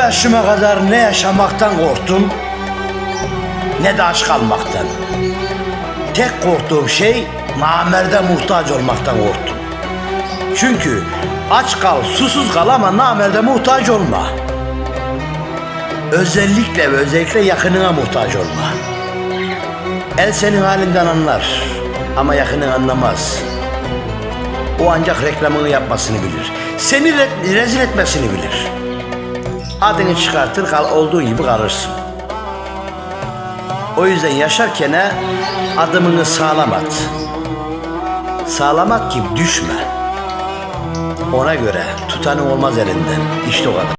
yaşıma kadar ne yaşamaktan korktum, ne de aç kalmaktan. Tek korktuğum şey namerde muhtaç olmaktan korktum. Çünkü aç kal, susuz kal ama namerde muhtaç olma. Özellikle yakınına muhtaç olma. El senin halinden anlar ama yakının anlamaz. O ancak reklamını yapmasını bilir. Seni rezil etmesini bilir. Adını çıkartır, olduğun gibi kalırsın. O yüzden yaşarken adımını sağlam at. Sağlam at ki düşme. Ona göre tutanın olmaz elinden. İşte o kadar.